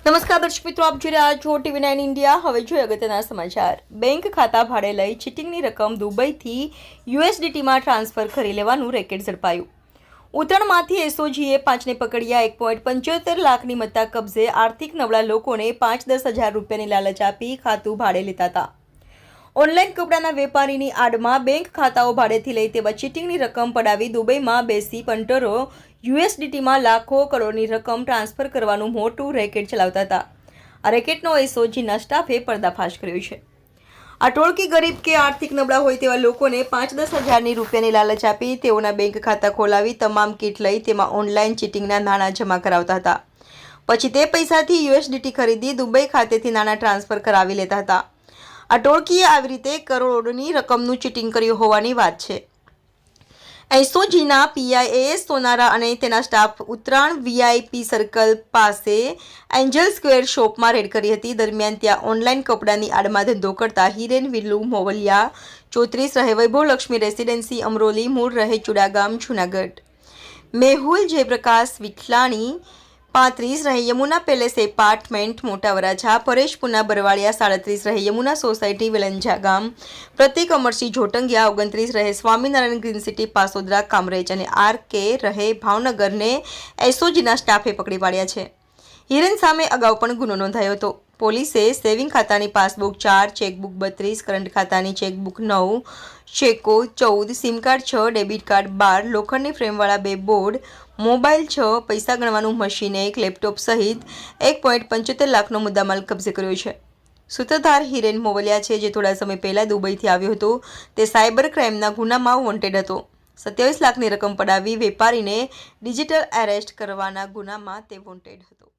નમસ્કાર દર્શક મિત્રો, આપ જોઈ રહ્યા છો TV9 ઇન્ડિયા। હવે જોઈએ અગત્યના સમાચાર। બેંક ખાતા ભાડે લઈ ચીટિંગની રકમ દુબઈથી USDTમાં ટ્રાન્સફર કરી લેવાનું રેકેટ ઝડપાયું। ઉત્તરાયણમાંથી એસઓજીએ 5ને પકડ્યા। 1.75 લાખની મત્તા કબજે। આર્થિક નબળા લોકોને 5-10 હજાર રૂપિયાની લાલચ આપી ખાતું ભાડે લેતા હતા। ઓનલાઈન કપડાના વેપારીની આડમાં બેંક ખાતાઓ ભાડેથી લઈ તેવા ચીટિંગની રકમ પડાવી દુબઈમાં બેસી પંટરો USDTમાં લાખો કરોડની રકમ ટ્રાન્સફર કરવાનું મોટું રેકેટ ચલાવતા હતા। આ રેકેટનો એસઓજીના સ્ટાફે પર્દાફાશ કર્યો છે। આ ટોળકી ગરીબ કે આર્થિક નબળા હોય તેવા લોકોને 5-10 હજારની રૂપિયાની લાલચ આપી તેઓના બેંક ખાતા ખોલાવી તમામ કીટ લઈ તેમાં ઓનલાઈન ચીટિંગના નાણાં જમા કરાવતા હતા। પછી તે પૈસાથી USDT ખરીદી દુબઈ ખાતેથી નાણાં ટ્રાન્સફર કરાવી લેતા હતા। આ ટોળકીએ આવી રીતે કરોડોની રકમનું ચીટિંગ કર્યું હોવાની વાત છે। એસઓજીના PIAS સોનારા અને તેના સ્ટાફ ઉત્તરાયણ VIP સર્કલ પાસે એન્જલ સ્ક્વેર શોપમાં રેડ કરી હતી। દરમિયાન ત્યાં ઓનલાઈન કપડાની આડમાં ધંધો કરતા હિરેન વિલ્લુ મોવલિયા 34 રહે વૈભવ લક્ષ્મી રેસિડેન્સી અમરોલી, મૂળ રહે ચુડાગામ જૂનાગઢ, મેહુલ જયપ્રકાશ વિઠલાણી 35 રહે યમુના પેલેસ એપાર્ટમેન્ટ મોટા વરાછા, પરેશ પુના બરવાળિયા 37 રહે યમુના સોસાયટી વેલંજા ગામ, પ્રતિક અમરસિંહ જોટંગિયા 29 રહે સ્વામિનારાયણ ગ્રીન સિટી પાસોદરા કામરેજ અને RK રહે ભાવનગરને એસઓજીના સ્ટાફે પકડી પાડ્યા છે। હિરેન સામે અગાઉ પણ ગુનો નોંધાયો હતો। પોલીસે સેવિંગ ખાતાની પાસબુક 4, ચેકબુક 32, કરંટ ખાતાની chequebook 9, ચેકો 14, sim card 6, debit card 12, લોખંડની ફ્રેમવાળા 2 બોર્ડ, મોબાઈલ 6, પૈસા ગણવાનું મશીન 1, લેપટોપ સહિત 1.75 લાખનો મુદ્દામાલ કબજે કર્યો છે। સૂત્રધાર હિરેન મોવલિયા છે, જે થોડા સમય પહેલા દુબઈથી આવ્યો હતો। તે સાયબર ક્રાઇમના ગુનામાં વોન્ટેડ હતો। 27 લાખની રકમ પડાવી વેપારીને ડિજિટલ એરેસ્ટ કરવાના ગુનામાં તે વોન્ટેડ હતો।